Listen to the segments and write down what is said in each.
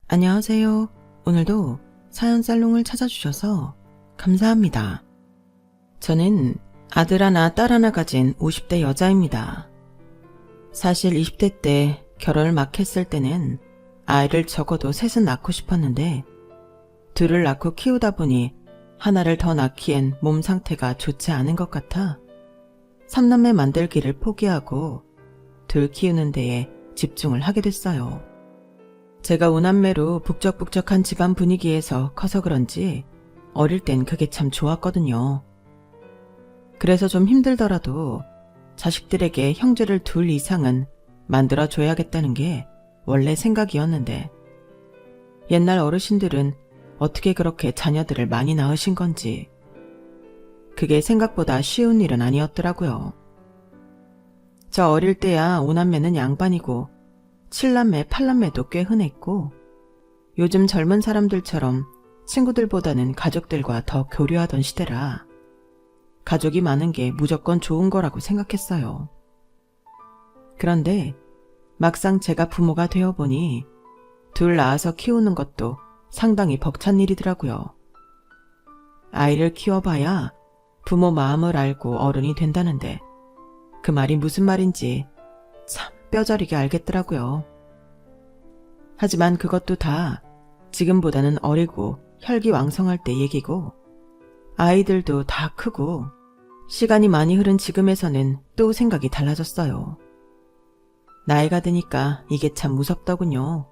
안녕하세요. 오늘도 사연 살롱을 찾아주셔서 감사합니다. 저는 아들 하나, 딸 하나 가진 50대 여자입니다. 사실 20대 때 결혼을 막 했을 때는 아이를 적어도 셋은 낳고 싶었는데 둘을 낳고 키우다 보니 하나를 더 낳기엔 몸 상태가 좋지 않은 것 같아 3남매 만들기를 포기하고 둘 키우는 데에 집중을 하게 됐어요. 제가 5남매로 북적북적한 집안 분위기에서 커서 그런지 어릴 땐 그게 참 좋았거든요. 그래서 좀 힘들더라도 자식들에게 형제를 둘 이상은 만들어줘야겠다는 게 원래 생각이었는데 옛날 어르신들은 어떻게 그렇게 자녀들을 많이 낳으신 건지 그게 생각보다 쉬운 일은 아니었더라고요. 저 어릴 때야 5남매는 양반이고 7남매, 8남매도 꽤 흔했고 요즘 젊은 사람들처럼 친구들보다는 가족들과 더 교류하던 시대라 가족이 많은 게 무조건 좋은 거라고 생각했어요. 그런데 막상 제가 부모가 되어보니 둘 낳아서 키우는 것도 상당히 벅찬 일이더라고요. 아이를 키워봐야 부모 마음을 알고 어른이 된다는데 그 말이 무슨 말인지 참 뼈저리게 알겠더라고요. 하지만 그것도 다 지금보다는 어리고 혈기왕성할 때 얘기고 아이들도 다 크고 시간이 많이 흐른 지금에서는 또 생각이 달라졌어요. 나이가 드니까 이게 참 무섭더군요.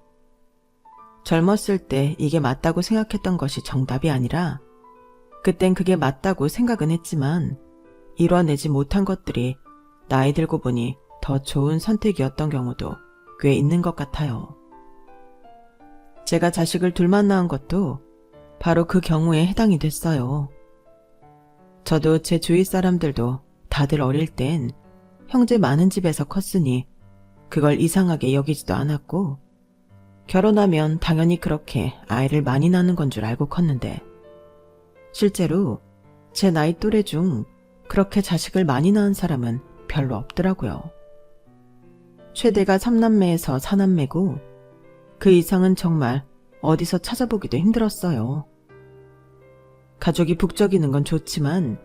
젊었을 때 이게 맞다고 생각했던 것이 정답이 아니라 그땐 그게 맞다고 생각은 했지만 이뤄내지 못한 것들이 나이 들고 보니 더 좋은 선택이었던 경우도 꽤 있는 것 같아요. 제가 자식을 둘만 낳은 것도 바로 그 경우에 해당이 됐어요. 저도 제 주위 사람들도 다들 어릴 땐 형제 많은 집에서 컸으니 그걸 이상하게 여기지도 않았고 결혼하면 당연히 그렇게 아이를 많이 낳는 건 줄 알고 컸는데 실제로 제 나이 또래 중 그렇게 자식을 많이 낳은 사람은 별로 없더라고요. 최대가 3남매에서 4남매고 그 이상은 정말 어디서 찾아보기도 힘들었어요. 가족이 북적이는 건 좋지만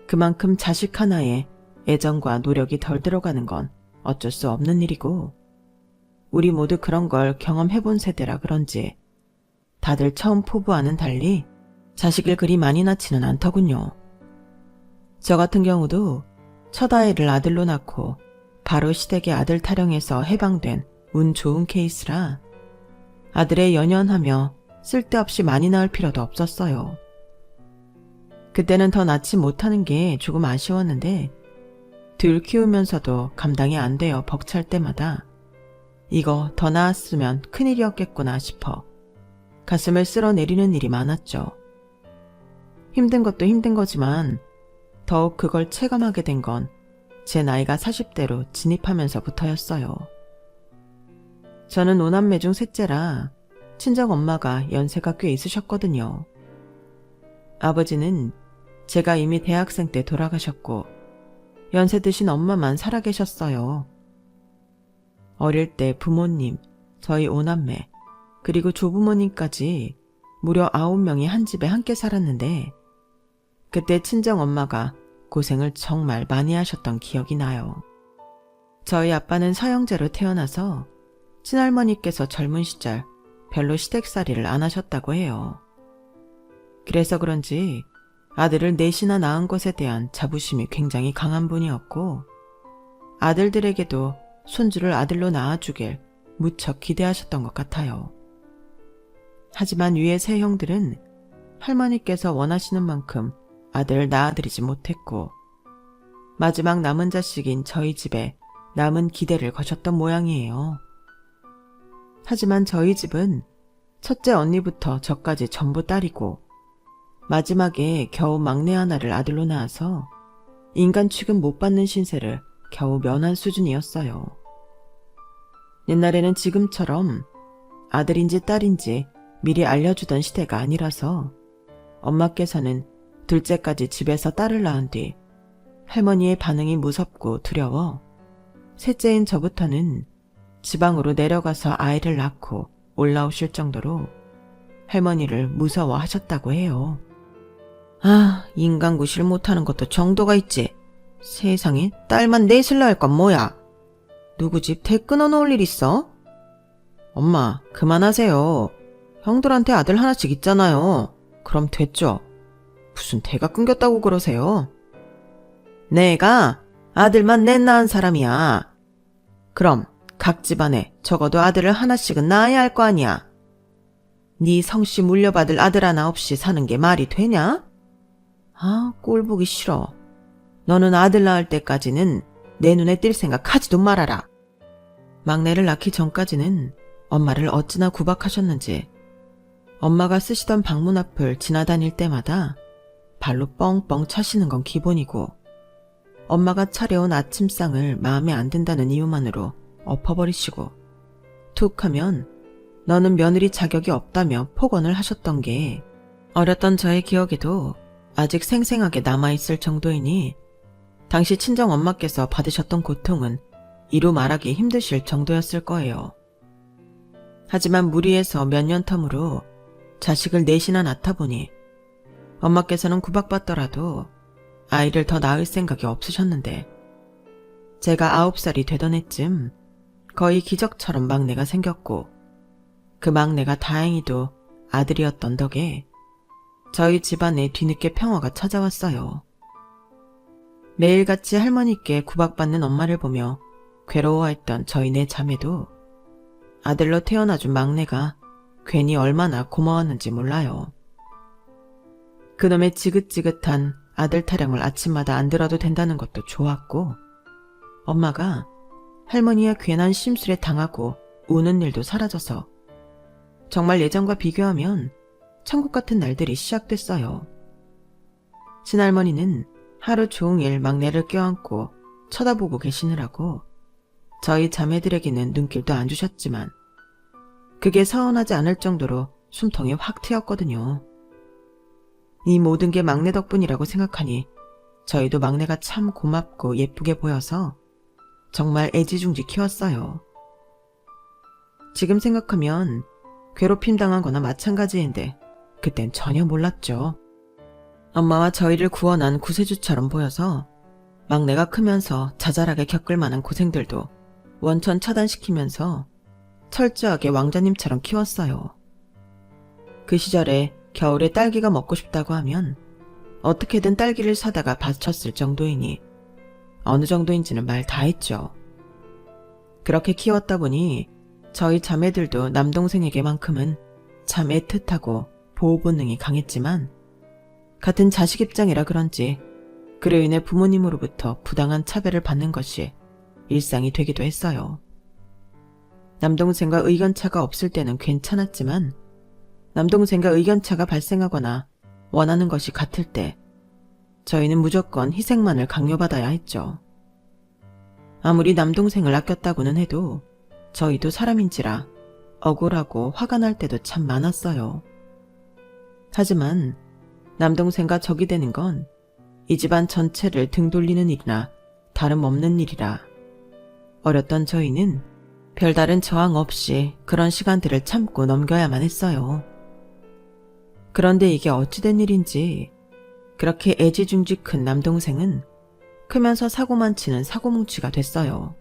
그만큼 자식 하나에 애정과 노력이 덜 들어가는 건 어쩔 수 없는 일이고 우리 모두 그런 걸 경험해본 세대라 그런지 다들 처음 포부와는 달리 자식을 그리 많이 낳지는 않더군요. 저 같은 경우도 첫 아이를 아들로 낳고 바로 시댁의 아들 타령에서 해방된 운 좋은 케이스라 아들에 연연하며 쓸데없이 많이 낳을 필요도 없었어요. 그때는 더 낳지 못하는 게 조금 아쉬웠는데 둘 키우면서도 감당이 안 되어 벅찰 때마다 이거 더 낳았으면 큰일이었겠구나 싶어 가슴을 쓸어내리는 일이 많았죠. 힘든 것도 힘든 거지만 더욱 그걸 체감하게 된 건 제 나이가 40대로 진입하면서부터였어요. 저는 5남매 중 셋째라 친정엄마가 연세가 꽤 있으셨거든요. 아버지는 제가 이미 대학생 때 돌아가셨고 연세 드신 엄마만 살아계셨어요. 어릴 때 부모님, 저희 5남매, 그리고 조부모님까지 무려 9명이 한 집에 함께 살았는데 그때 친정엄마가 고생을 정말 많이 하셨던 기억이 나요. 저희 아빠는 사형제로 태어나서 친할머니께서 젊은 시절 별로 시댁살이를 안 하셨다고 해요. 그래서 그런지 아들을 넷이나 낳은 것에 대한 자부심이 굉장히 강한 분이었고 아들들에게도 손주를 아들로 낳아주길 무척 기대하셨던 것 같아요. 하지만 위의 세 형들은 할머니께서 원하시는 만큼 아들을 낳아드리지 못했고 마지막 남은 자식인 저희 집에 남은 기대를 거셨던 모양이에요. 하지만 저희 집은 첫째 언니부터 저까지 전부 딸이고 마지막에 겨우 막내 하나를 아들로 낳아서 인간 취급 못 받는 신세를 겨우 면한 수준이었어요. 옛날에는 지금처럼 아들인지 딸인지 미리 알려주던 시대가 아니라서 엄마께서는 둘째까지 집에서 딸을 낳은 뒤 할머니의 반응이 무섭고 두려워 셋째인 저부터는 지방으로 내려가서 아이를 낳고 올라오실 정도로 할머니를 무서워하셨다고 해요. 아, 인간구실 못하는 것도 정도가 있지. 세상에 딸만 넷을 낳을 건 뭐야. 누구 집 대 끊어놓을 일 있어? 엄마, 그만하세요. 형들한테 아들 하나씩 있잖아요. 그럼 됐죠. 무슨 대가 끊겼다고 그러세요? 내가 아들만 넷 낳은 사람이야. 그럼 각 집안에 적어도 아들을 하나씩은 낳아야 할 거 아니야. 네 성씨 물려받을 아들 하나 없이 사는 게 말이 되냐? 아, 꼴 보기 싫어. 너는 아들 낳을 때까지는 내 눈에 띌 생각 하지도 말아라. 막내를 낳기 전까지는 엄마를 어찌나 구박하셨는지 엄마가 쓰시던 방문 앞을 지나다닐 때마다 발로 뻥뻥 차시는 건 기본이고 엄마가 차려온 아침상을 마음에 안 든다는 이유만으로 엎어버리시고 툭 하면 너는 며느리 자격이 없다며 폭언을 하셨던 게 어렸던 저의 기억에도 아직 생생하게 남아있을 정도이니 당시 친정엄마께서 받으셨던 고통은 이루 말하기 힘드실 정도였을 거예요. 하지만 무리해서 몇 년 텀으로 자식을 넷이나 낳다 보니 엄마께서는 구박받더라도 아이를 더 낳을 생각이 없으셨는데 제가 9살이 되던 해쯤 거의 기적처럼 막내가 생겼고 그 막내가 다행히도 아들이었던 덕에 저희 집안에 뒤늦게 평화가 찾아왔어요. 매일같이 할머니께 구박받는 엄마를 보며 괴로워했던 저희 네 자매도 아들로 태어나준 막내가 괜히 얼마나 고마웠는지 몰라요. 그놈의 지긋지긋한 아들 타령을 아침마다 안 들어도 된다는 것도 좋았고 엄마가 할머니의 괜한 심술에 당하고 우는 일도 사라져서 정말 예전과 비교하면 천국 같은 날들이 시작됐어요. 친할머니는 하루 종일 막내를 껴안고 쳐다보고 계시느라고 저희 자매들에게는 눈길도 안 주셨지만 그게 서운하지 않을 정도로 숨통이 확 트였거든요. 이 모든 게 막내 덕분이라고 생각하니 저희도 막내가 참 고맙고 예쁘게 보여서 정말 애지중지 키웠어요. 지금 생각하면 괴롭힘 당한 거나 마찬가지인데 그땐 전혀 몰랐죠. 엄마와 저희를 구원한 구세주처럼 보여서 막내가 크면서 자잘하게 겪을 만한 고생들도 원천 차단시키면서 철저하게 왕자님처럼 키웠어요. 그 시절에 겨울에 딸기가 먹고 싶다고 하면 어떻게든 딸기를 사다가 바쳤을 정도이니 어느 정도인지는 말 다 했죠. 그렇게 키웠다 보니 저희 자매들도 남동생에게만큼은 참 애틋하고 보호 본능이 강했지만 같은 자식 입장이라 그런지 그로 인해 부모님으로부터 부당한 차별을 받는 것이 일상이 되기도 했어요. 남동생과 의견차가 없을 때는 괜찮았지만 남동생과 의견차가 발생하거나 원하는 것이 같을 때 저희는 무조건 희생만을 강요받아야 했죠. 아무리 남동생을 아꼈다고는 해도 저희도 사람인지라 억울하고 화가 날 때도 참 많았어요. 하지만 남동생과 적이 되는 건 이 집안 전체를 등 돌리는 일이나 다름없는 일이라 어렸던 저희는 별다른 저항 없이 그런 시간들을 참고 넘겨야만 했어요. 그런데 이게 어찌된 일인지 그렇게 애지중지 큰 남동생은 크면서 사고만 치는 사고뭉치가 됐어요.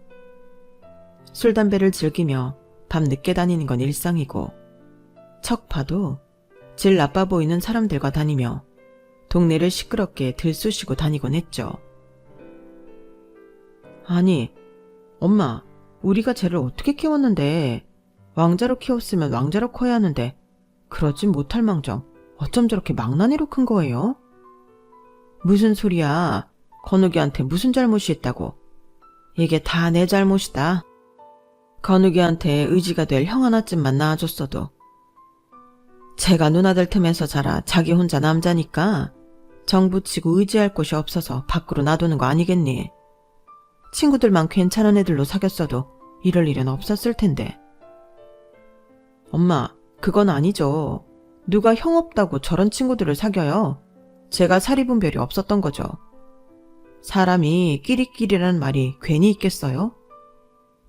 술, 담배를 즐기며 밤 늦게 다니는 건 일상이고 척 봐도 질 나빠 보이는 사람들과 다니며 동네를 시끄럽게 들쑤시고 다니곤 했죠. 아니, 엄마, 우리가 쟤를 어떻게 키웠는데 왕자로 키웠으면 왕자로 커야 하는데 그러진 못할 망정 어쩜 저렇게 망나니로 큰 거예요? 무슨 소리야. 건욱이한테 무슨 잘못이 있다고. 이게 다 내 잘못이다. 건욱이한테 의지가 될 형 하나쯤만 낳아줬어도 제가 누나들 틈에서 자라 자기 혼자 남자니까 정붙이고 의지할 곳이 없어서 밖으로 놔두는 거 아니겠니? 친구들만 괜찮은 애들로 사귀었어도 이럴 일은 없었을 텐데. 엄마, 그건 아니죠. 누가 형 없다고 저런 친구들을 사귀어요? 제가 사리분별이 없었던 거죠. 사람이 끼리끼리라는 말이 괜히 있겠어요?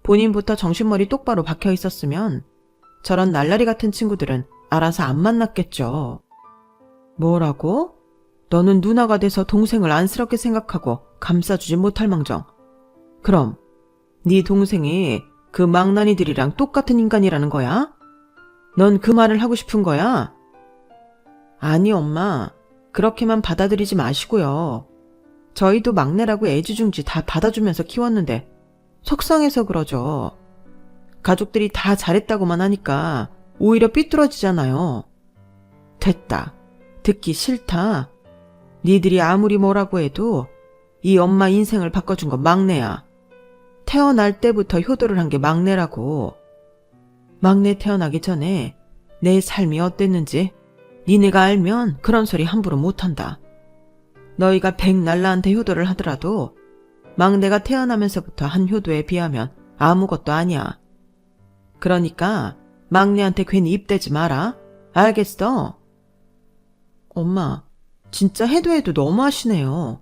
본인부터 정신머리 똑바로 박혀 있었으면 저런 날라리 같은 친구들은 알아서 안 만났겠죠. 뭐라고? 너는 누나가 돼서 동생을 안쓰럽게 생각하고 감싸주지 못할 망정. 그럼 네 동생이 그 망나니들이랑 똑같은 인간이라는 거야? 넌 그 말을 하고 싶은 거야? 아니 엄마, 그렇게만 받아들이지 마시고요. 저희도 막내라고 애지중지 다 받아주면서 키웠는데 속상해서 그러죠. 가족들이 다 잘했다고만 하니까 오히려 삐뚤어지잖아요. 됐다. 듣기 싫다. 니들이 아무리 뭐라고 해도 이 엄마 인생을 바꿔준 건 막내야. 태어날 때부터 효도를 한 게 막내라고. 막내 태어나기 전에 내 삶이 어땠는지 니네가 알면 그런 소리 함부로 못한다. 너희가 백날라한테 효도를 하더라도 막내가 태어나면서부터 한 효도에 비하면 아무것도 아니야. 그러니까 막내한테 괜히 입대지 마라. 알겠어? 엄마, 진짜 해도 해도 너무하시네요.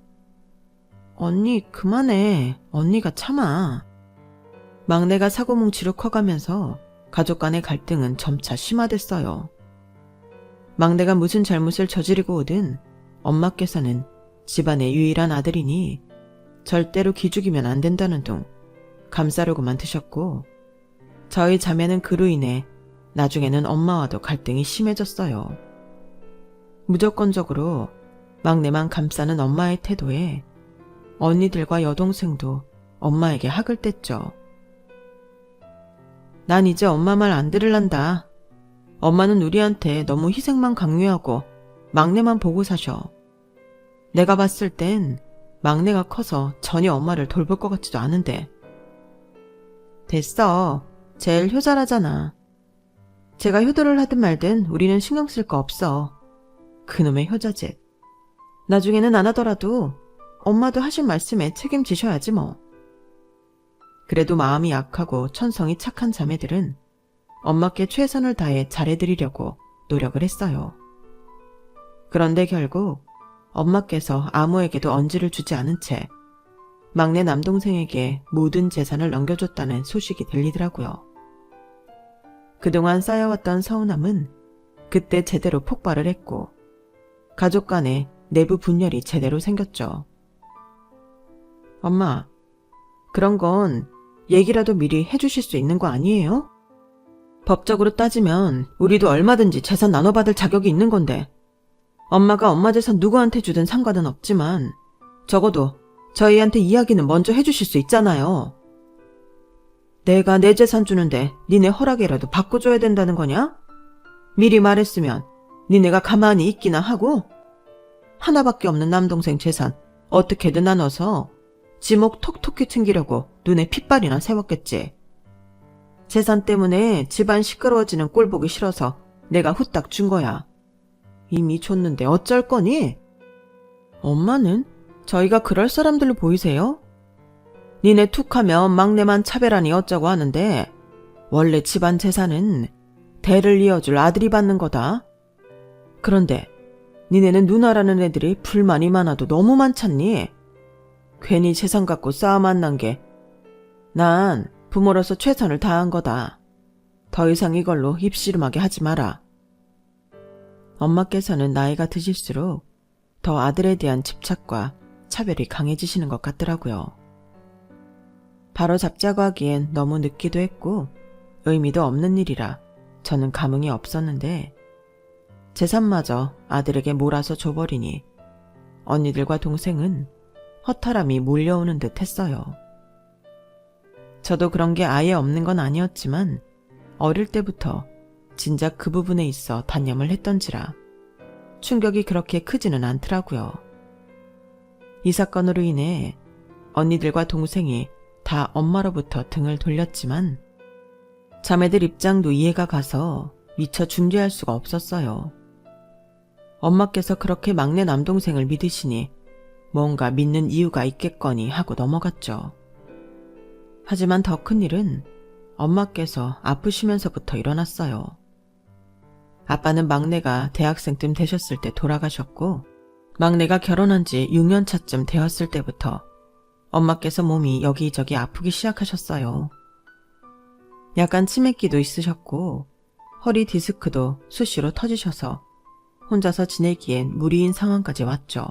언니 그만해. 언니가 참아. 막내가 사고뭉치로 커가면서 가족 간의 갈등은 점차 심화됐어요. 막내가 무슨 잘못을 저지르고 오든 엄마께서는 집안의 유일한 아들이니 절대로 기죽이면 안 된다는 둥 감싸려고만 드셨고, 저희 자매는 그로 인해 나중에는 엄마와도 갈등이 심해졌어요. 무조건적으로 막내만 감싸는 엄마의 태도에 언니들과 여동생도 엄마에게 학을 뗐죠. 난 이제 엄마 말 안 들을란다. 엄마는 우리한테 너무 희생만 강요하고 막내만 보고 사셔. 내가 봤을 땐 막내가 커서 전혀 엄마를 돌볼 것 같지도 않은데. 됐어. 제일 효자라잖아. 제가 효도를 하든 말든 우리는 신경 쓸 거 없어. 그놈의 효자짓. 나중에는 안 하더라도 엄마도 하신 말씀에 책임지셔야지 뭐. 그래도 마음이 약하고 천성이 착한 자매들은 엄마께 최선을 다해 잘해드리려고 노력을 했어요. 그런데 결국 엄마께서 아무에게도 언지를 주지 않은 채 막내 남동생에게 모든 재산을 넘겨줬다는 소식이 들리더라고요. 그동안 쌓여왔던 서운함은 그때 제대로 폭발을 했고, 가족 간에 내부 분열이 제대로 생겼죠. 엄마, 그런 건 얘기라도 미리 해주실 수 있는 거 아니에요? 법적으로 따지면 우리도 얼마든지 재산 나눠받을 자격이 있는 건데, 엄마가 엄마 재산 누구한테 주든 상관은 없지만 적어도 저희한테 이야기는 먼저 해주실 수 있잖아요. 내가 내 재산 주는데 니네 허락이라도 바꿔줘야 된다는 거냐? 미리 말했으면 니네가 가만히 있기나 하고, 하나밖에 없는 남동생 재산 어떻게든 나눠서 지목 톡톡히 챙기려고 눈에 핏발이나 세웠겠지. 재산 때문에 집안 시끄러워지는 꼴 보기 싫어서 내가 후딱 준 거야. 이미 줬는데 어쩔 거니? 엄마는 저희가 그럴 사람들로 보이세요? 니네 툭하면 막내만 차별하니 어쩌고 하는데 원래 집안 재산은 대를 이어줄 아들이 받는 거다. 그런데 니네는 누나라는 애들이 불만이 많아도 너무 많잖니? 괜히 재산 갖고 싸움 안 난 게 난 부모로서 최선을 다한 거다. 더 이상 이걸로 입씨름하게 하지 마라. 엄마께서는 나이가 드실수록 더 아들에 대한 집착과 차별이 강해지시는 것 같더라고요. 바로 잡자고 하기엔 너무 늦기도 했고 의미도 없는 일이라 저는 감흥이 없었는데, 재산마저 아들에게 몰아서 줘버리니 언니들과 동생은 허탈함이 몰려오는 듯 했어요. 저도 그런 게 아예 없는 건 아니었지만 어릴 때부터 진작 그 부분에 있어 단념을 했던지라 충격이 그렇게 크지는 않더라고요. 이 사건으로 인해 언니들과 동생이 다 엄마로부터 등을 돌렸지만 자매들 입장도 이해가 가서 미처 중재할 수가 없었어요. 엄마께서 그렇게 막내 남동생을 믿으시니 뭔가 믿는 이유가 있겠거니 하고 넘어갔죠. 하지만 더 큰 일은 엄마께서 아프시면서부터 일어났어요. 아빠는 막내가 대학생 쯤 되셨을 때 돌아가셨고, 막내가 결혼한 지 6년 차쯤 되었을 때부터 엄마께서 몸이 여기저기 아프기 시작하셨어요. 약간 치매기도 있으셨고 허리 디스크도 수시로 터지셔서 혼자서 지내기엔 무리인 상황까지 왔죠.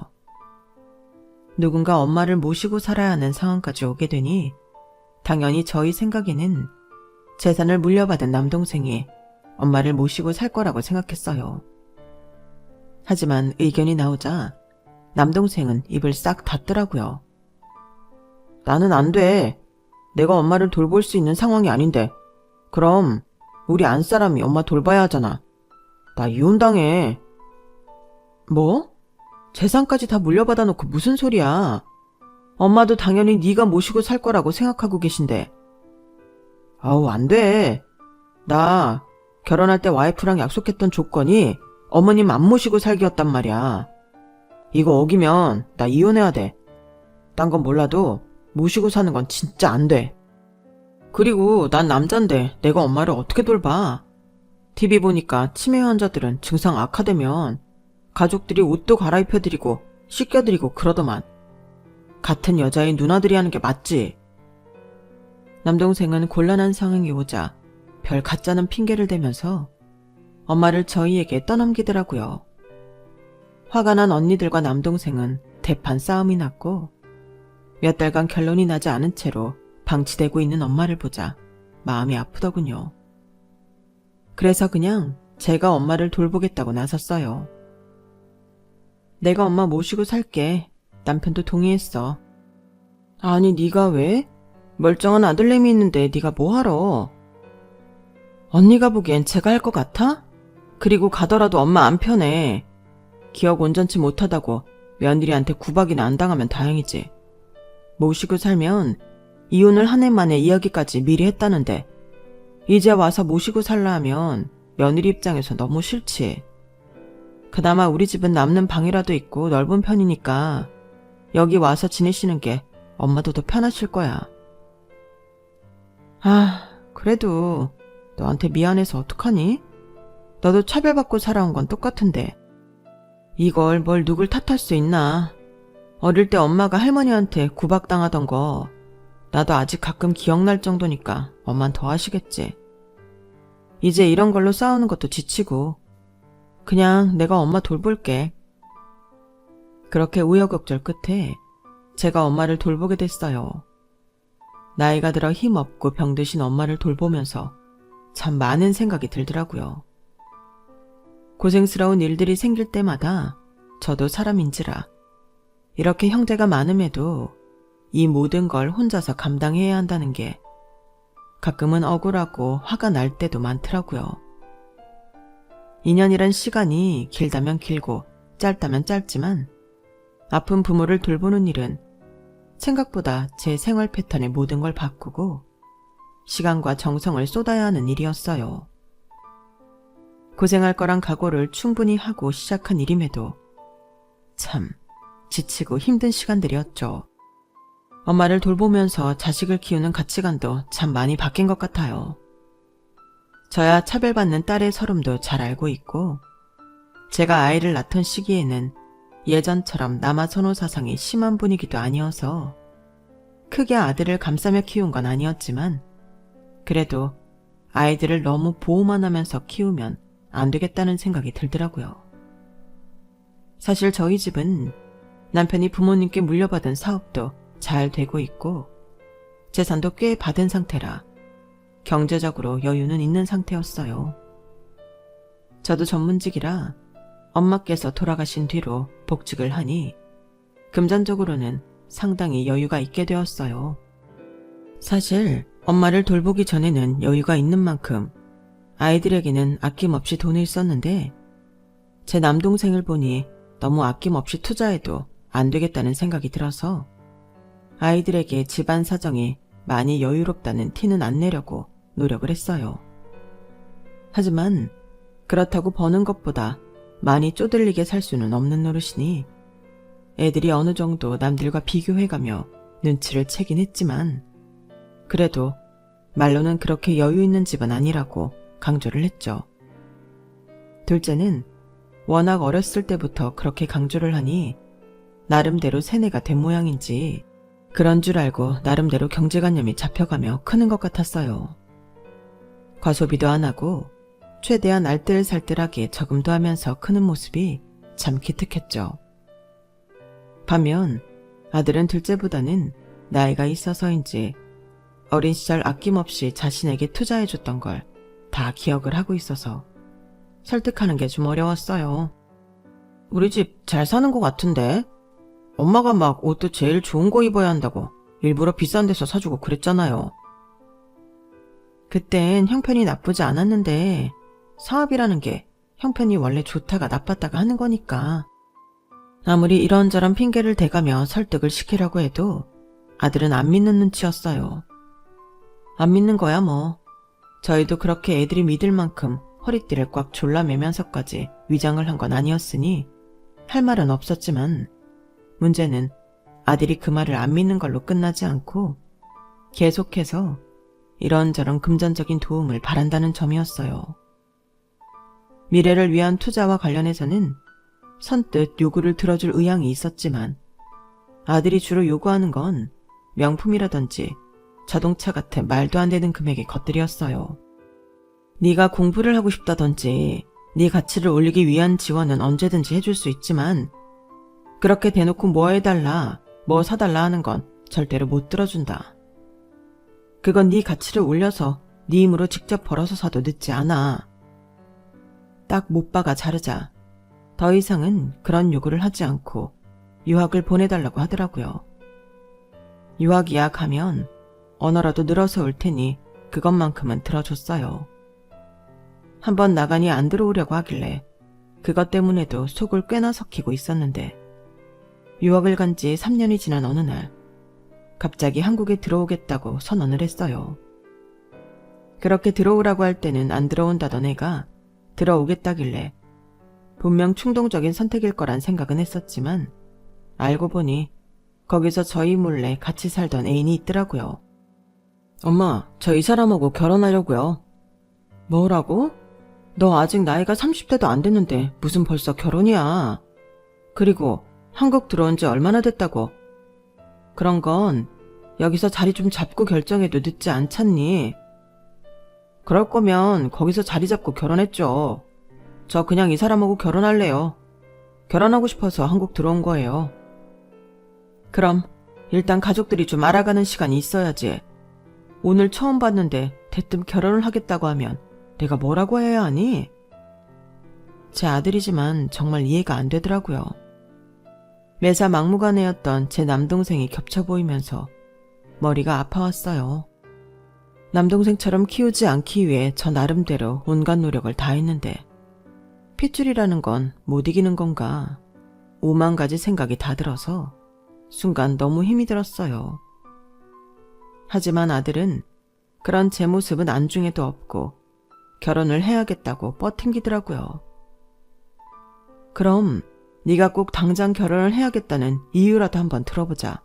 누군가 엄마를 모시고 살아야 하는 상황까지 오게 되니 당연히 저희 생각에는 재산을 물려받은 남동생이 엄마를 모시고 살 거라고 생각했어요. 하지만 의견이 나오자 남동생은 입을 싹 닫더라고요. 나는 안 돼. 내가 엄마를 돌볼 수 있는 상황이 아닌데. 그럼 우리 안사람이 엄마 돌봐야 하잖아. 나 이혼당해. 뭐? 재산까지 다 물려받아 놓고 무슨 소리야. 엄마도 당연히 네가 모시고 살 거라고 생각하고 계신데. 아우, 안 돼. 나 결혼할 때 와이프랑 약속했던 조건이 어머님 안 모시고 살기였단 말이야. 이거 어기면 나 이혼해야 돼. 딴 건 몰라도 모시고 사는 건 진짜 안 돼. 그리고 난 남잔데 내가 엄마를 어떻게 돌봐. TV 보니까 치매 환자들은 증상 악화되면 가족들이 옷도 갈아입혀드리고 씻겨드리고 그러더만. 같은 여자인 누나들이 하는 게 맞지. 남동생은 곤란한 상황이 오자 별 가짜는 핑계를 대면서 엄마를 저희에게 떠넘기더라고요. 화가 난 언니들과 남동생은 대판 싸움이 났고 몇 달간 결론이 나지 않은 채로 방치되고 있는 엄마를 보자 마음이 아프더군요. 그래서 그냥 제가 엄마를 돌보겠다고 나섰어요. 내가 엄마 모시고 살게. 남편도 동의했어. 아니 네가 왜? 멀쩡한 아들내미 있는데 네가 뭐하러? 언니가 보기엔 제가 할 것 같아? 그리고 가더라도 엄마 안 편해. 기억 온전치 못하다고 며느리한테 구박이나 안 당하면 다행이지. 모시고 살면 이혼을 한 해 만에 이야기까지 미리 했다는데 이제 와서 모시고 살라 하면 며느리 입장에서 너무 싫지. 그나마 우리 집은 남는 방이라도 있고 넓은 편이니까 여기 와서 지내시는 게 엄마도 더 편하실 거야. 아, 그래도 너한테 미안해서 어떡하니? 너도 차별받고 살아온 건 똑같은데. 이걸 뭘 누굴 탓할 수 있나. 어릴 때 엄마가 할머니한테 구박당하던 거 나도 아직 가끔 기억날 정도니까 엄만 더 하시겠지. 이제 이런 걸로 싸우는 것도 지치고 그냥 내가 엄마 돌볼게. 그렇게 우여곡절 끝에 제가 엄마를 돌보게 됐어요. 나이가 들어 힘없고 병드신 엄마를 돌보면서 참 많은 생각이 들더라고요. 고생스러운 일들이 생길 때마다 저도 사람인지라 이렇게 형제가 많음에도 이 모든 걸 혼자서 감당해야 한다는 게 가끔은 억울하고 화가 날 때도 많더라고요. 인연이란 시간이 길다면 길고 짧다면 짧지만 아픈 부모를 돌보는 일은 생각보다 제 생활 패턴의 모든 걸 바꾸고 시간과 정성을 쏟아야 하는 일이었어요. 고생할 거란 각오를 충분히 하고 시작한 일임에도 참 지치고 힘든 시간들이었죠. 엄마를 돌보면서 자식을 키우는 가치관도 참 많이 바뀐 것 같아요. 저야 차별받는 딸의 서름도 잘 알고 있고 제가 아이를 낳던 시기에는 예전처럼 남아선호 사상이 심한 분위기도 아니어서 크게 아들을 감싸며 키운 건 아니었지만 그래도 아이들을 너무 보호만 하면서 키우면 안 되겠다는 생각이 들더라고요. 사실 저희 집은 남편이 부모님께 물려받은 사업도 잘 되고 있고 재산도 꽤 받은 상태라 경제적으로 여유는 있는 상태였어요. 저도 전문직이라 엄마께서 돌아가신 뒤로 복직을 하니 금전적으로는 상당히 여유가 있게 되었어요. 사실 엄마를 돌보기 전에는 여유가 있는 만큼 아이들에게는 아낌없이 돈을 썼는데 제 남동생을 보니 너무 아낌없이 투자해도 안 되겠다는 생각이 들어서 아이들에게 집안 사정이 많이 여유롭다는 티는 안 내려고 노력을 했어요. 하지만 그렇다고 버는 것보다 많이 쪼들리게 살 수는 없는 노릇이니 애들이 어느 정도 남들과 비교해가며 눈치를 채긴 했지만 그래도 말로는 그렇게 여유 있는 집은 아니라고 강조를 했죠. 둘째는 워낙 어렸을 때부터 그렇게 강조를 하니 나름대로 세뇌가 된 모양인지 그런 줄 알고 나름대로 경제관념이 잡혀가며 크는 것 같았어요. 과소비도 안 하고 최대한 알뜰살뜰하게 저금도 하면서 크는 모습이 참 기특했죠. 반면 아들은 둘째보다는 나이가 있어서인지 어린 시절 아낌없이 자신에게 투자해줬던 걸 다 기억을 하고 있어서 설득하는 게 좀 어려웠어요. 우리 집 잘 사는 것 같은데? 엄마가 막 옷도 제일 좋은 거 입어야 한다고 일부러 비싼 데서 사주고 그랬잖아요. 그땐 형편이 나쁘지 않았는데 사업이라는 게 형편이 원래 좋다가 나빴다가 하는 거니까. 아무리 이런저런 핑계를 대가며 설득을 시키려고 해도 아들은 안 믿는 눈치였어요. 안 믿는 거야 뭐. 저희도 그렇게 애들이 믿을 만큼 허리띠를 꽉 졸라매면서까지 위장을 한 건 아니었으니 할 말은 없었지만 문제는 아들이 그 말을 안 믿는 걸로 끝나지 않고 계속해서 이런저런 금전적인 도움을 바란다는 점이었어요. 미래를 위한 투자와 관련해서는 선뜻 요구를 들어줄 의향이 있었지만 아들이 주로 요구하는 건 명품이라든지 자동차 같은 말도 안 되는 금액의 것들이었어요. 네가 공부를 하고 싶다든지 네 가치를 올리기 위한 지원은 언제든지 해줄 수 있지만 그렇게 대놓고 뭐 해달라, 뭐 사달라 하는 건 절대로 못 들어준다. 그건 네 가치를 올려서 네 힘으로 직접 벌어서 사도 늦지 않아. 딱 못 박아 자르자. 더 이상은 그런 요구를 하지 않고 유학을 보내달라고 하더라고요. 유학이야 가면 언어라도 늘어서 올 테니 그것만큼은 들어줬어요. 한번 나가니 안 들어오려고 하길래 그것 때문에도 속을 꽤나 썩히고 있었는데 유학을 간 지 3년이 지난 어느 날 갑자기 한국에 들어오겠다고 선언을 했어요. 그렇게 들어오라고 할 때는 안 들어온다던 애가 들어오겠다길래 분명 충동적인 선택일 거란 생각은 했었지만 알고 보니 거기서 저희 몰래 같이 살던 애인이 있더라고요. 엄마, 저 이 사람하고 결혼하려고요. 뭐라고? 너 아직 나이가 30대도 안 됐는데 무슨 벌써 결혼이야. 그리고 한국 들어온 지 얼마나 됐다고. 그런 건 여기서 자리 좀 잡고 결정해도 늦지 않잖니. 그럴 거면 거기서 자리 잡고 결혼했죠. 저 그냥 이 사람하고 결혼할래요. 결혼하고 싶어서 한국 들어온 거예요. 그럼 일단 가족들이 좀 알아가는 시간이 있어야지. 오늘 처음 봤는데 대뜸 결혼을 하겠다고 하면 내가 뭐라고 해야 하니? 제 아들이지만 정말 이해가 안 되더라고요. 매사 막무가내였던 제 남동생이 겹쳐 보이면서 머리가 아파왔어요. 남동생처럼 키우지 않기 위해 저 나름대로 온갖 노력을 다했는데 핏줄이라는 건 못 이기는 건가 5만 가지 생각이 다 들어서 순간 너무 힘이 들었어요. 하지만 아들은 그런 제 모습은 안중에도 없고 결혼을 해야겠다고 뻗팅기더라고요. 그럼 네가 꼭 당장 결혼을 해야겠다는 이유라도 한번 들어보자.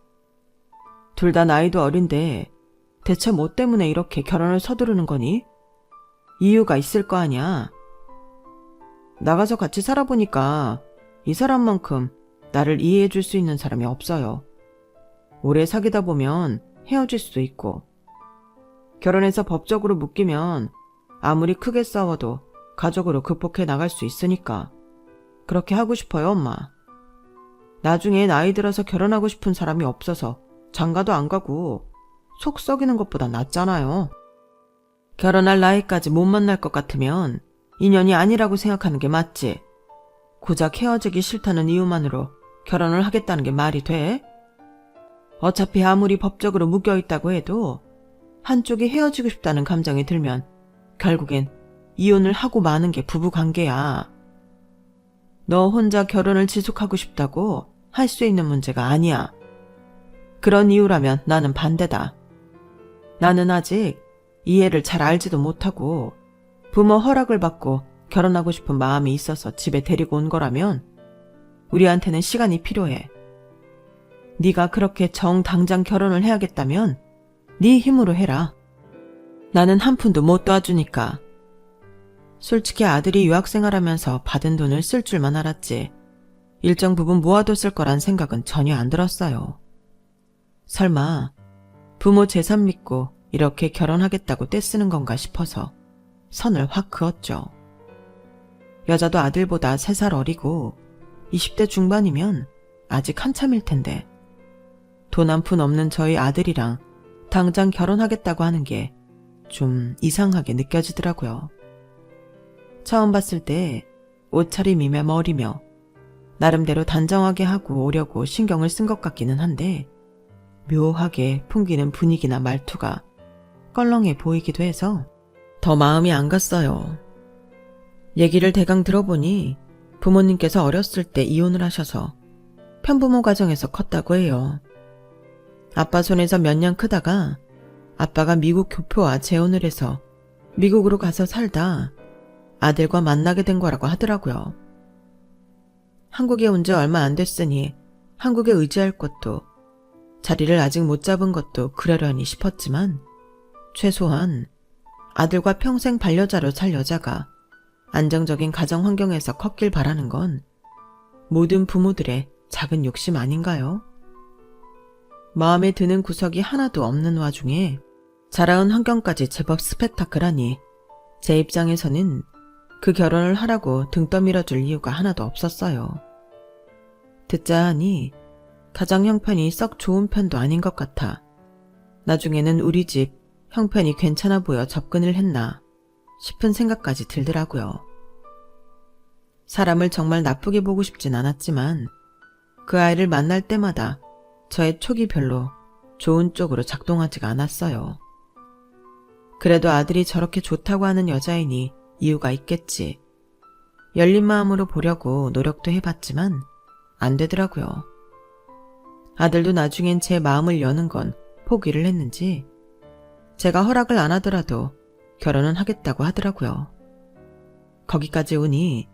둘 다 나이도 어린데 대체 뭐 때문에 이렇게 결혼을 서두르는 거니? 이유가 있을 거 아니야. 나가서 같이 살아보니까 이 사람만큼 나를 이해해 줄 수 있는 사람이 없어요. 오래 사귀다 보면 헤어질 수도 있고 결혼해서 법적으로 묶이면 아무리 크게 싸워도 가족으로 극복해 나갈 수 있으니까 그렇게 하고 싶어요, 엄마. 나중에 나이 들어서 결혼하고 싶은 사람이 없어서 장가도 안 가고 속 썩이는 것보다 낫잖아요. 결혼할 나이까지 못 만날 것 같으면 인연이 아니라고 생각하는 게 맞지. 고작 헤어지기 싫다는 이유만으로 결혼을 하겠다는 게 말이 돼? 어차피 아무리 법적으로 묶여있다고 해도 한쪽이 헤어지고 싶다는 감정이 들면 결국엔 이혼을 하고 마는 게 부부관계야. 너 혼자 결혼을 지속하고 싶다고 할 수 있는 문제가 아니야. 그런 이유라면 나는 반대다. 나는 아직 이해를 잘 알지도 못하고 부모 허락을 받고 결혼하고 싶은 마음이 있어서 집에 데리고 온 거라면 우리한테는 시간이 필요해. 네가 그렇게 정당장 결혼을 해야겠다면 네 힘으로 해라. 나는 한 푼도 못 도와주니까. 솔직히 아들이 유학생활하면서 받은 돈을 쓸 줄만 알았지 일정 부분 모아뒀을 거란 생각은 전혀 안 들었어요. 설마 부모 재산 믿고 이렇게 결혼하겠다고 떼쓰는 건가 싶어서 선을 확 그었죠. 여자도 아들보다 3살 어리고 20대 중반이면 아직 한참일 텐데 돈 한 푼 없는 저희 아들이랑 당장 결혼하겠다고 하는 게 좀 이상하게 느껴지더라고요. 처음 봤을 때 옷차림이며 머리며 나름대로 단정하게 하고 오려고 신경을 쓴 것 같기는 한데 묘하게 풍기는 분위기나 말투가 껄렁해 보이기도 해서 더 마음이 안 갔어요. 얘기를 대강 들어보니 부모님께서 어렸을 때 이혼을 하셔서 편부모 가정에서 컸다고 해요. 아빠 손에서 몇 년 크다가 아빠가 미국 교포와 재혼을 해서 미국으로 가서 살다 아들과 만나게 된 거라고 하더라고요. 한국에 온 지 얼마 안 됐으니 한국에 의지할 것도 자리를 아직 못 잡은 것도 그러려니 싶었지만 최소한 아들과 평생 반려자로 살 여자가 안정적인 가정 환경에서 컸길 바라는 건 모든 부모들의 작은 욕심 아닌가요? 마음에 드는 구석이 하나도 없는 와중에 자라온 환경까지 제법 스펙타클하니 제 입장에서는 그 결혼을 하라고 등 떠밀어줄 이유가 하나도 없었어요. 듣자 하니 가정 형편이 썩 좋은 편도 아닌 것 같아 나중에는 우리 집 형편이 괜찮아 보여 접근을 했나 싶은 생각까지 들더라고요. 사람을 정말 나쁘게 보고 싶진 않았지만 그 아이를 만날 때마다 저의 촉이 별로 좋은 쪽으로 작동하지가 않았어요. 그래도 아들이 저렇게 좋다고 하는 여자이니 이유가 있겠지. 열린 마음으로 보려고 노력도 해봤지만 안 되더라고요. 아들도 나중엔 제 마음을 여는 건 포기를 했는지 제가 허락을 안 하더라도 결혼은 하겠다고 하더라고요. 거기까지 오니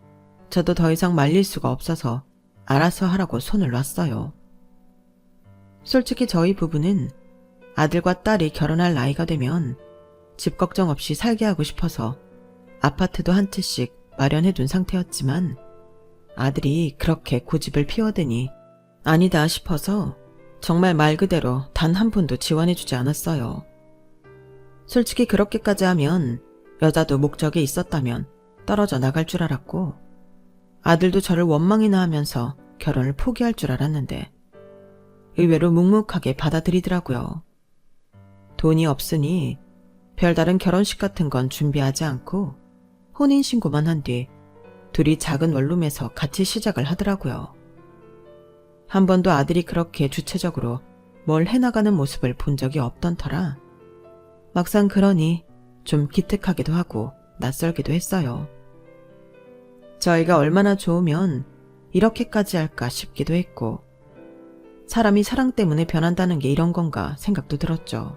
저도 더 이상 말릴 수가 없어서 알아서 하라고 손을 놨어요. 솔직히 저희 부부는 아들과 딸이 결혼할 나이가 되면 집 걱정 없이 살게 하고 싶어서 아파트도 한 채씩 마련해둔 상태였지만 아들이 그렇게 고집을 피워대니 아니다 싶어서 정말 말 그대로 단 한 푼도 지원해주지 않았어요. 솔직히 그렇게까지 하면 여자도 목적이 있었다면 떨어져 나갈 줄 알았고 아들도 저를 원망이나 하면서 결혼을 포기할 줄 알았는데 의외로 묵묵하게 받아들이더라고요. 돈이 없으니 별다른 결혼식 같은 건 준비하지 않고 혼인신고만 한 뒤 둘이 작은 원룸에서 같이 시작을 하더라고요. 한 번도 아들이 그렇게 주체적으로 뭘 해나가는 모습을 본 적이 없던 터라 막상 그러니 좀 기특하기도 하고 낯설기도 했어요. 저희가 얼마나 좋으면 이렇게까지 할까 싶기도 했고 사람이 사랑 때문에 변한다는 게 이런 건가 생각도 들었죠.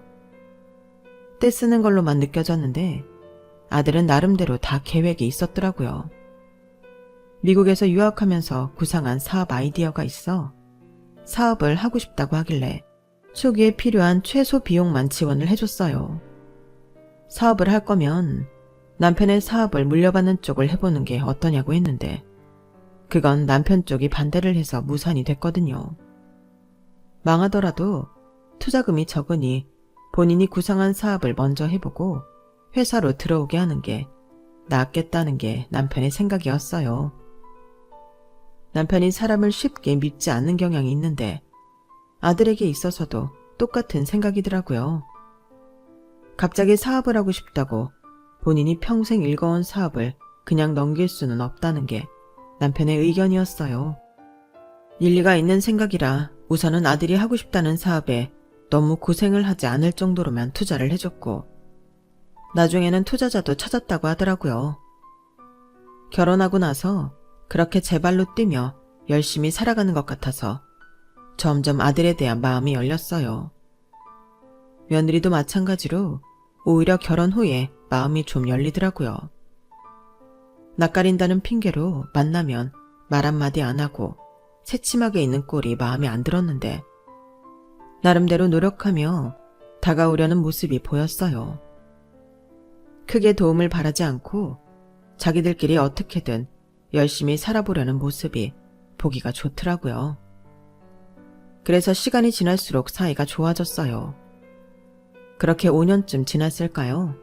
떼쓰는 걸로만 느껴졌는데 아들은 나름대로 다 계획이 있었더라고요. 미국에서 유학하면서 구상한 사업 아이디어가 있어 사업을 하고 싶다고 하길래 초기에 필요한 최소 비용만 지원을 해줬어요. 사업을 할 거면 남편의 사업을 물려받는 쪽을 해보는 게 어떠냐고 했는데 그건 남편 쪽이 반대를 해서 무산이 됐거든요. 망하더라도 투자금이 적으니 본인이 구상한 사업을 먼저 해보고 회사로 들어오게 하는 게 낫겠다는 게 남편의 생각이었어요. 남편이 사람을 쉽게 믿지 않는 경향이 있는데 아들에게 있어서도 똑같은 생각이더라고요. 갑자기 사업을 하고 싶다고 본인이 평생 일궈온 사업을 그냥 넘길 수는 없다는 게 남편의 의견이었어요. 일리가 있는 생각이라 우선은 아들이 하고 싶다는 사업에 너무 고생을 하지 않을 정도로만 투자를 해줬고 나중에는 투자자도 찾았다고 하더라고요. 결혼하고 나서 그렇게 제 발로 뛰며 열심히 살아가는 것 같아서 점점 아들에 대한 마음이 열렸어요. 며느리도 마찬가지로 오히려 결혼 후에 마음이 좀 열리더라고요. 낯가린다는 핑계로 만나면 말 한마디 안 하고 새침하게 있는 꼴이 마음에 안 들었는데 나름대로 노력하며 다가오려는 모습이 보였어요. 크게 도움을 바라지 않고 자기들끼리 어떻게든 열심히 살아보려는 모습이 보기가 좋더라고요. 그래서 시간이 지날수록 사이가 좋아졌어요. 그렇게 5년쯤 지났을까요?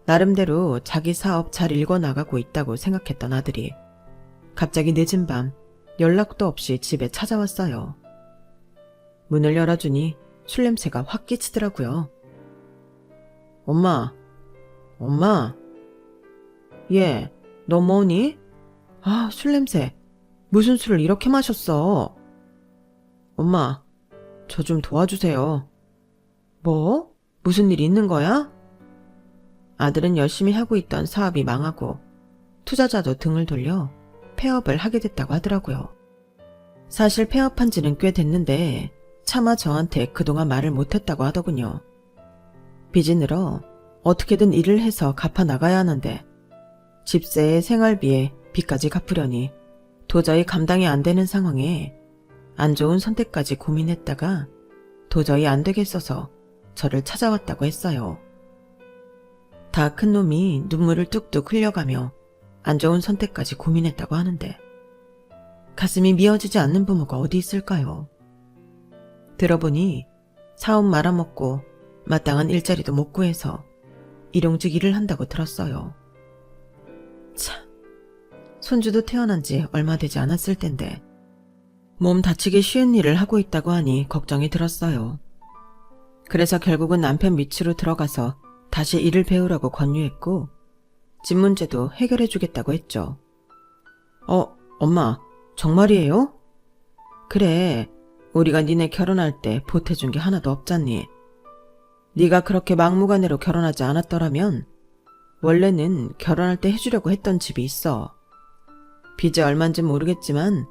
나름대로 자기 사업 잘 읽어나가고 있다고 생각했던 아들이 갑자기 늦은 밤 연락도 없이 집에 찾아왔어요. 문을 열어주니 술 냄새가 확 끼치더라고요. 엄마, 엄마. 얘, 너 뭐니? 아, 술 냄새. 무슨 술을 이렇게 마셨어? 엄마, 저 좀 도와주세요. 뭐? 무슨 일 있는 거야? 아들은 열심히 하고 있던 사업이 망하고 투자자도 등을 돌려 폐업을 하게 됐다고 하더라고요. 사실 폐업한 지는 꽤 됐는데 차마 저한테 그동안 말을 못했다고 하더군요. 빚이 늘어 어떻게든 일을 해서 갚아 나가야 하는데 집세에 생활비에 빚까지 갚으려니 도저히 감당이 안 되는 상황에 안 좋은 선택까지 고민했다가 도저히 안 되겠어서 저를 찾아왔다고 했어요. 다 큰 놈이 눈물을 뚝뚝 흘려가며 안 좋은 선택까지 고민했다고 하는데 가슴이 미어지지 않는 부모가 어디 있을까요? 들어보니 사업 말아먹고 마땅한 일자리도 못 구해서 일용직 일을 한다고 들었어요. 참, 손주도 태어난 지 얼마 되지 않았을 텐데 몸 다치기 쉬운 일을 하고 있다고 하니 걱정이 들었어요. 그래서 결국은 남편 밑으로 들어가서 다시 일을 배우라고 권유했고 집 문제도 해결해 주겠다고 했죠. 엄마, 정말이에요? 그래, 우리가 니네 결혼할 때 보태준 게 하나도 없잖니. 네가 그렇게 막무가내로 결혼하지 않았더라면 원래는 결혼할 때 해주려고 했던 집이 있어. 빚이 얼만지 모르겠지만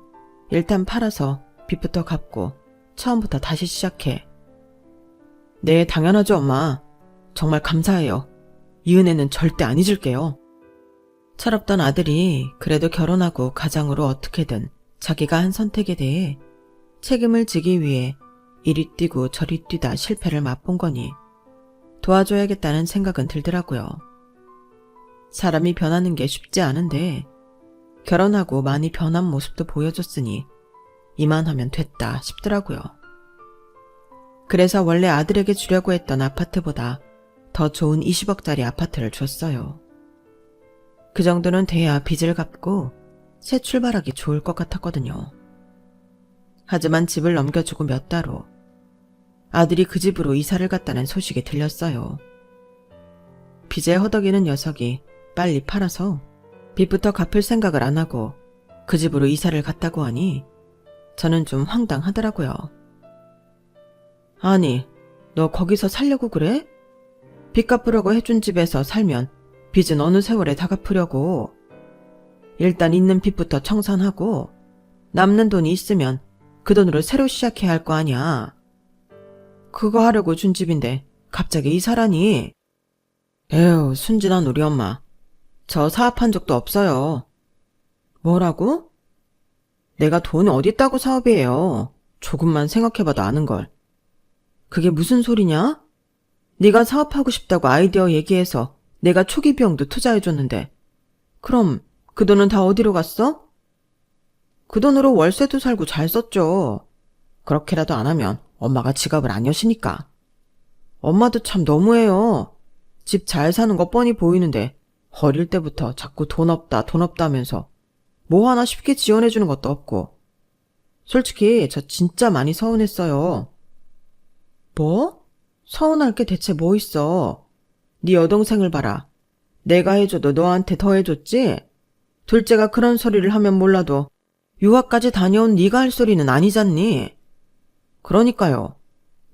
일단 팔아서 빚부터 갚고 처음부터 다시 시작해. 네, 당연하죠, 엄마. 정말 감사해요. 이 은혜는 절대 안 잊을게요. 철없던 아들이 그래도 결혼하고 가장으로 어떻게든 자기가 한 선택에 대해 책임을 지기 위해 이리 뛰고 저리 뛰다 실패를 맛본 거니 도와줘야겠다는 생각은 들더라고요. 사람이 변하는 게 쉽지 않은데 결혼하고 많이 변한 모습도 보여줬으니 이만하면 됐다 싶더라고요. 그래서 원래 아들에게 주려고 했던 아파트보다 더 좋은 20억짜리 아파트를 줬어요. 그 정도는 돼야 빚을 갚고 새 출발하기 좋을 것 같았거든요. 하지만 집을 넘겨주고 몇 달 후 아들이 그 집으로 이사를 갔다는 소식이 들렸어요. 빚에 허덕이는 녀석이 빨리 팔아서 빚부터 갚을 생각을 안 하고 그 집으로 이사를 갔다고 하니 저는 좀 황당하더라고요. 아니, 너 거기서 살려고 그래? 빚 갚으려고 해준 집에서 살면 빚은 어느 세월에 다 갚으려고. 일단 있는 빚부터 청산하고 남는 돈이 있으면 그 돈으로 새로 시작해야 할 거 아니야. 그거 하려고 준 집인데 갑자기 이사라니. 에휴, 순진한 우리 엄마. 저 사업한 적도 없어요. 뭐라고? 내가 돈이 어디 있다고 사업이에요. 조금만 생각해봐도 아는걸. 그게 무슨 소리냐? 네가 사업하고 싶다고 아이디어 얘기해서 내가 초기 비용도 투자해줬는데 그럼 그 돈은 다 어디로 갔어? 그 돈으로 월세도 살고 잘 썼죠. 그렇게라도 안 하면 엄마가 지갑을 안 여시니까. 엄마도 참 너무해요. 집 잘 사는 거 뻔히 보이는데 어릴 때부터 자꾸 돈 없다 하면서 뭐 하나 쉽게 지원해주는 것도 없고. 솔직히 저 진짜 많이 서운했어요. 뭐? 서운할 게 대체 뭐 있어? 네 여동생을 봐라. 내가 해줘도 너한테 더 해줬지? 둘째가 그런 소리를 하면 몰라도 유학까지 다녀온 네가 할 소리는 아니잖니? 그러니까요.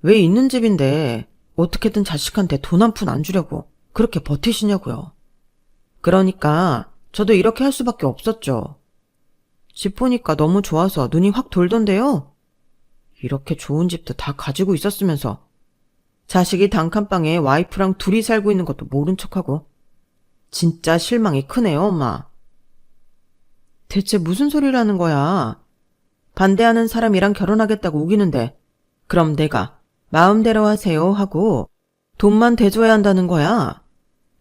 왜 있는 집인데 어떻게든 자식한테 돈 한 푼 안 주려고 그렇게 버티시냐고요. 그러니까 저도 이렇게 할 수밖에 없었죠. 집 보니까 너무 좋아서 눈이 확 돌던데요. 이렇게 좋은 집도 다 가지고 있었으면서 자식이 단칸방에 와이프랑 둘이 살고 있는 것도 모른 척하고 진짜 실망이 크네요, 엄마. 대체 무슨 소리를 하는 거야? 반대하는 사람이랑 결혼하겠다고 우기는데 그럼 내가 마음대로 하세요 하고 돈만 대줘야 한다는 거야?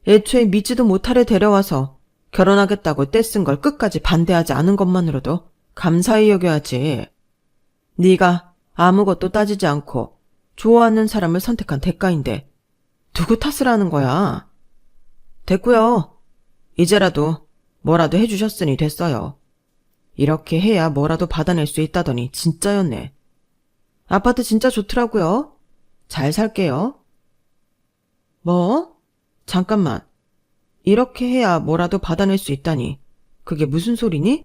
애초에 믿지도 못하래 데려와서 결혼하겠다고 떼쓴 걸 끝까지 반대하지 않은 것만으로도 감사히 여겨야지. 네가 아무것도 따지지 않고 좋아하는 사람을 선택한 대가인데 누구 탓을 하는 거야? 됐고요. 이제라도 뭐라도 해주셨으니 됐어요. 이렇게 해야 뭐라도 받아낼 수 있다더니 진짜였네. 아파트 진짜 좋더라고요. 잘 살게요. 뭐? 잠깐만. 이렇게 해야 뭐라도 받아낼 수 있다니. 그게 무슨 소리니?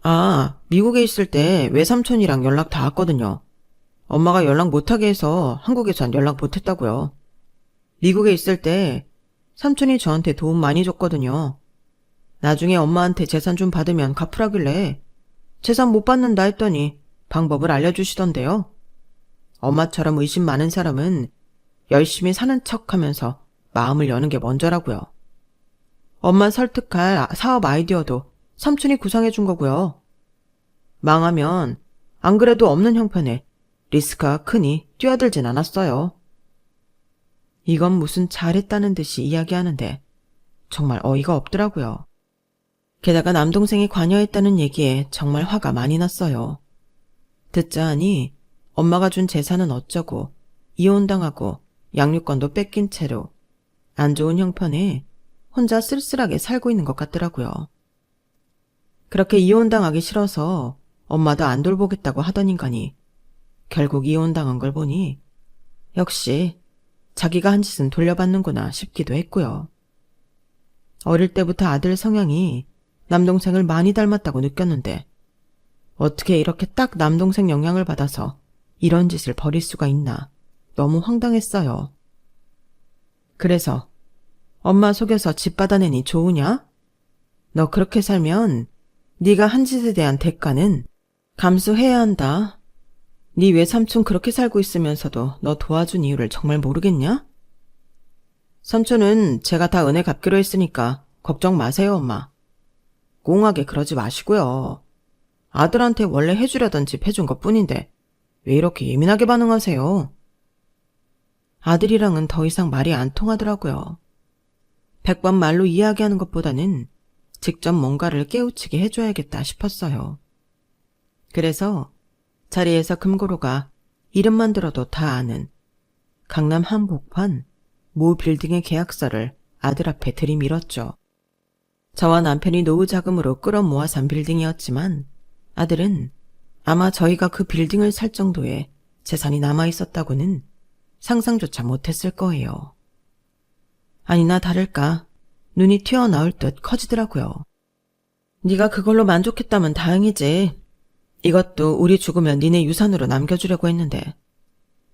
아, 미국에 있을 때 외삼촌이랑 연락 닿았거든요. 엄마가 연락 못하게 해서 한국에선 연락 못했다고요. 미국에 있을 때 삼촌이 저한테 도움 많이 줬거든요. 나중에 엄마한테 재산 좀 받으면 갚으라길래 재산 못 받는다 했더니 방법을 알려주시던데요. 엄마처럼 의심 많은 사람은 열심히 사는 척하면서 마음을 여는 게 먼저라고요. 엄마 설득할 사업 아이디어도 삼촌이 구상해 준 거고요. 망하면 안 그래도 없는 형편에 리스크가 크니 뛰어들진 않았어요. 이건 무슨 잘했다는 듯이 이야기하는데 정말 어이가 없더라고요. 게다가 남동생이 관여했다는 얘기에 정말 화가 많이 났어요. 듣자 하니 엄마가 준 재산은 어쩌고 이혼당하고 양육권도 뺏긴 채로 안 좋은 형편에 혼자 쓸쓸하게 살고 있는 것 같더라고요. 그렇게 이혼당하기 싫어서 엄마도 안 돌보겠다고 하던 인간이 결국 이혼당한 걸 보니 역시 자기가 한 짓은 돌려받는구나 싶기도 했고요. 어릴 때부터 아들 성향이 남동생을 많이 닮았다고 느꼈는데 어떻게 이렇게 딱 남동생 영향을 받아서 이런 짓을 벌일 수가 있나 너무 황당했어요. 그래서 엄마 속여서 집 받아내니 좋으냐? 너 그렇게 살면 네가 한 짓에 대한 대가는 감수해야 한다. 네 외삼촌 그렇게 살고 있으면서도 너 도와준 이유를 정말 모르겠냐? 삼촌은 제가 다 은혜 갚기로 했으니까 걱정 마세요, 엄마. 꽁하게 그러지 마시고요. 아들한테 원래 해주려던 집 해준 것뿐인데 왜 이렇게 예민하게 반응하세요? 아들이랑은 더 이상 말이 안 통하더라고요. 100번 말로 이야기하는 것보다는 직접 뭔가를 깨우치게 해줘야겠다 싶었어요. 그래서 자리에서 금고로가 이름만 들어도 다 아는 강남 한복판 모 빌딩의 계약서를 아들 앞에 들이밀었죠. 저와 남편이 노후 자금으로 끌어모아 산 빌딩이었지만 아들은 아마 저희가 그 빌딩을 살 정도의 재산이 남아있었다고는 상상조차 못했을 거예요. 아니나 다를까 눈이 튀어나올 듯 커지더라고요. 네가 그걸로 만족했다면 다행이지. 이것도 우리 죽으면 니네 유산으로 남겨주려고 했는데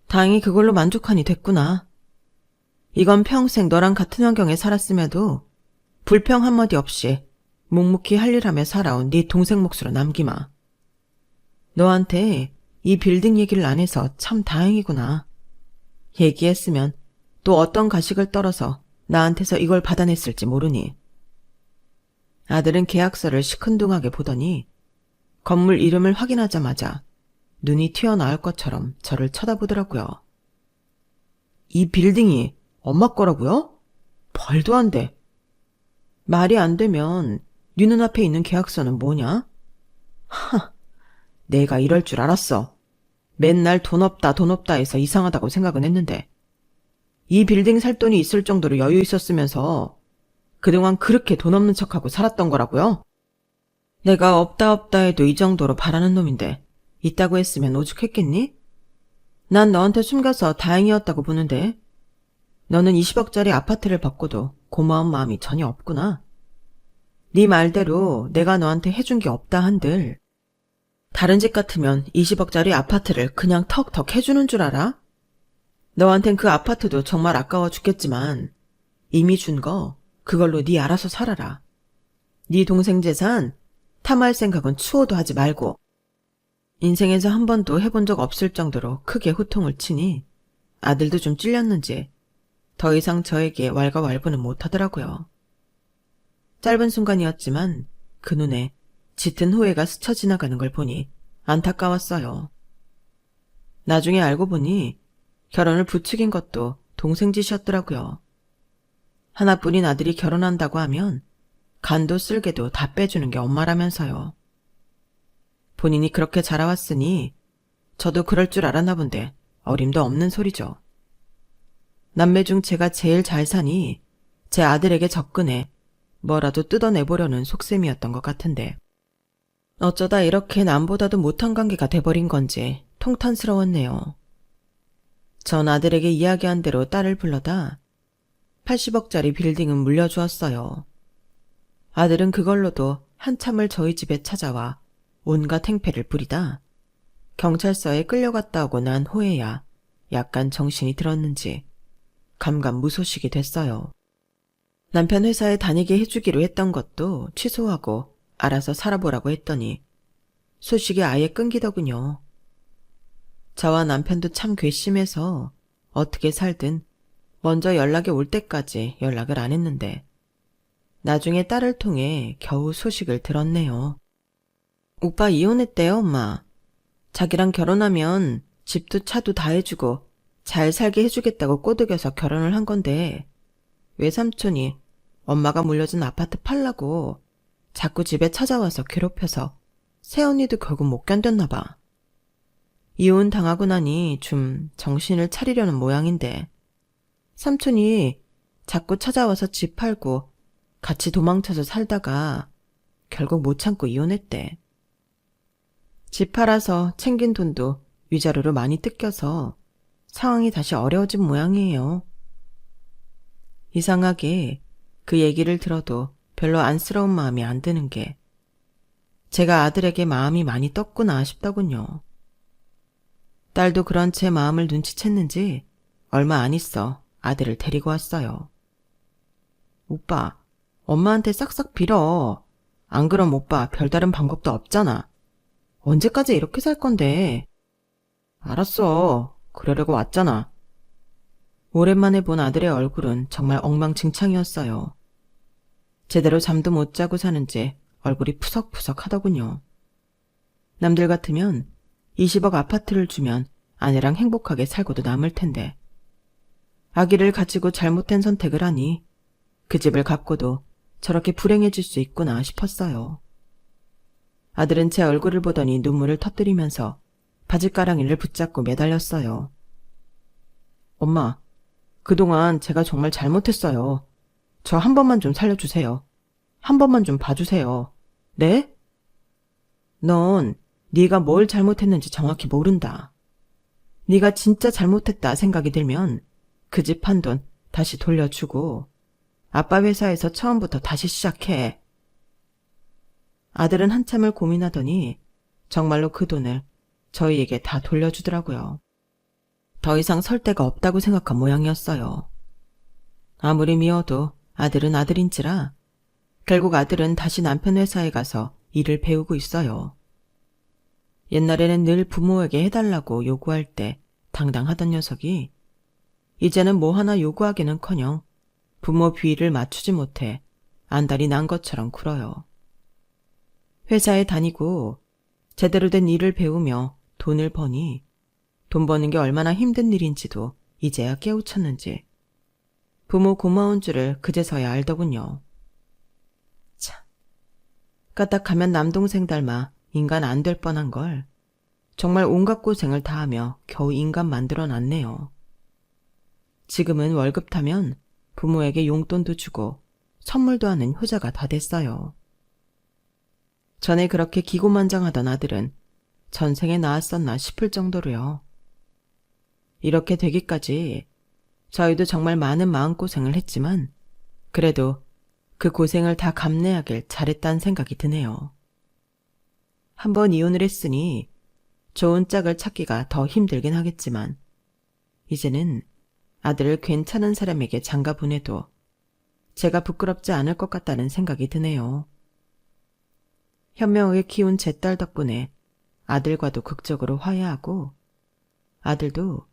다행히 그걸로 만족하니 됐구나. 이건 평생 너랑 같은 환경에 살았음에도 불평 한마디 없이 묵묵히 할 일 하며 살아온 네 동생 몫으로 남기마. 너한테 이 빌딩 얘기를 안 해서 참 다행이구나. 얘기했으면 또 어떤 가식을 떨어서 나한테서 이걸 받아냈을지 모르니. 아들은 계약서를 시큰둥하게 보더니 건물 이름을 확인하자마자 눈이 튀어나올 것처럼 저를 쳐다보더라고요. 이 빌딩이 엄마 거라고요? 말도 안 돼. 말이 안 되면 네 눈앞에 있는 계약서는 뭐냐? 하, 내가 이럴 줄 알았어. 맨날 돈 없다 돈 없다 해서 이상하다고 생각은 했는데 이 빌딩 살 돈이 있을 정도로 여유 있었으면서 그동안 그렇게 돈 없는 척하고 살았던 거라고요? 내가 없다 없다 해도 이 정도로 바라는 놈인데 있다고 했으면 오죽했겠니? 난 너한테 숨겨서 다행이었다고 보는데 너는 20억짜리 아파트를 받고도 고마운 마음이 전혀 없구나. 네 말대로 내가 너한테 해준 게 없다 한들 다른 집 같으면 20억짜리 아파트를 그냥 턱턱 해주는 줄 알아? 너한텐 그 아파트도 정말 아까워 죽겠지만 이미 준 거 그걸로 네 알아서 살아라. 네 동생 재산 탐할 생각은 추호도 하지 말고. 인생에서 한 번도 해본 적 없을 정도로 크게 호통을 치니 아들도 좀 찔렸는지 더 이상 저에게 왈가왈부는 못하더라고요. 짧은 순간이었지만 그 눈에 짙은 후회가 스쳐 지나가는 걸 보니 안타까웠어요. 나중에 알고 보니 결혼을 부추긴 것도 동생 짓이었더라고요. 하나뿐인 아들이 결혼한다고 하면 간도 쓸개도 다 빼주는 게 엄마라면서요. 본인이 그렇게 자라왔으니 저도 그럴 줄 알았나 본데 어림도 없는 소리죠. 남매 중 제가 제일 잘 사니 제 아들에게 접근해 뭐라도 뜯어내보려는 속셈이었던 것 같은데 어쩌다 이렇게 남보다도 못한 관계가 돼버린 건지 통탄스러웠네요. 전 아들에게 이야기한 대로 딸을 불러다 80억짜리 빌딩은 물려주었어요. 아들은 그걸로도 한참을 저희 집에 찾아와 온갖 행패를 부리다 경찰서에 끌려갔다 오고 난 후에야 약간 정신이 들었는지 감감무소식이 됐어요. 남편 회사에 다니게 해주기로 했던 것도 취소하고 알아서 살아보라고 했더니 소식이 아예 끊기더군요. 저와 남편도 참 괘씸해서 어떻게 살든 먼저 연락이 올 때까지 연락을 안 했는데 나중에 딸을 통해 겨우 소식을 들었네요. 오빠 이혼했대요, 엄마. 자기랑 결혼하면 집도 차도 다 해주고 잘 살게 해주겠다고 꼬드겨서 결혼을 한 건데 외삼촌이 엄마가 물려준 아파트 팔라고 자꾸 집에 찾아와서 괴롭혀서 새언니도 결국 못 견뎠나 봐. 이혼 당하고 나니 좀 정신을 차리려는 모양인데 삼촌이 자꾸 찾아와서 집 팔고 같이 도망쳐서 살다가 결국 못 참고 이혼했대. 집 팔아서 챙긴 돈도 위자료로 많이 뜯겨서 상황이 다시 어려워진 모양이에요. 이상하게 그 얘기를 들어도 별로 안쓰러운 마음이 안 드는 게 제가 아들에게 마음이 많이 떴구나 싶더군요. 딸도 그런 제 마음을 눈치챘는지 얼마 안 있어 아들을 데리고 왔어요. 오빠, 엄마한테 싹싹 빌어. 안 그럼 오빠 별다른 방법도 없잖아. 언제까지 이렇게 살 건데. 알았어. 그러려고 왔잖아. 오랜만에 본 아들의 얼굴은 정말 엉망진창이었어요. 제대로 잠도 못 자고 사는지 얼굴이 푸석푸석 하더군요. 남들 같으면 20억 아파트를 주면 아내랑 행복하게 살고도 남을 텐데 아기를 가지고 잘못된 선택을 하니 그 집을 갚고도 저렇게 불행해질 수 있구나 싶었어요. 아들은 제 얼굴을 보더니 눈물을 터뜨리면서 바짓가랑이를 붙잡고 매달렸어요. 엄마, 그동안 제가 정말 잘못했어요. 저 한 번만 좀 살려주세요. 한 번만 좀 봐주세요. 네? 넌 네가 뭘 잘못했는지 정확히 모른다. 네가 진짜 잘못했다 생각이 들면 그 집 판 돈 다시 돌려주고 아빠 회사에서 처음부터 다시 시작해. 아들은 한참을 고민하더니 정말로 그 돈을 저희에게 다 돌려주더라고요. 더 이상 설 데가 없다고 생각한 모양이었어요. 아무리 미워도 아들은 아들인지라 결국 아들은 다시 남편 회사에 가서 일을 배우고 있어요. 옛날에는 늘 부모에게 해달라고 요구할 때 당당하던 녀석이 이제는 뭐 하나 요구하기는커녕 부모 비위를 맞추지 못해 안달이 난 것처럼 굴어요. 회사에 다니고 제대로 된 일을 배우며 돈을 버니 돈 버는 게 얼마나 힘든 일인지도 이제야 깨우쳤는지 부모 고마운 줄을 그제서야 알더군요. 참, 까딱하면 남동생 닮아 인간 안 될 뻔한 걸 정말 온갖 고생을 다하며 겨우 인간 만들어놨네요. 지금은 월급 타면 부모에게 용돈도 주고 선물도 하는 효자가 다 됐어요. 전에 그렇게 기고만장하던 아들은 전생에 낳았었나 싶을 정도로요. 이렇게 되기까지 저희도 정말 많은 마음고생을 했지만 그래도 그 고생을 다 감내하길 잘했다는 생각이 드네요. 한번 이혼을 했으니 좋은 짝을 찾기가 더 힘들긴 하겠지만 이제는 아들을 괜찮은 사람에게 장가 보내도 제가 부끄럽지 않을 것 같다는 생각이 드네요. 현명하게 키운 제 딸 덕분에 아들과도 극적으로 화해하고 아들도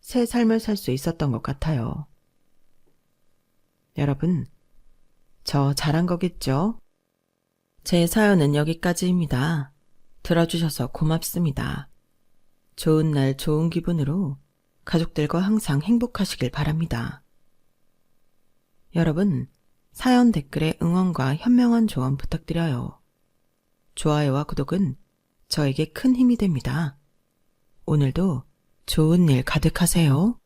새 삶을 살 수 있었던 것 같아요. 여러분, 저 잘한 거겠죠? 제 사연은 여기까지입니다. 들어주셔서 고맙습니다. 좋은 날 좋은 기분으로 가족들과 항상 행복하시길 바랍니다. 여러분, 사연 댓글에 응원과 현명한 조언 부탁드려요. 좋아요와 구독은 저에게 큰 힘이 됩니다. 오늘도 좋은 일 가득하세요.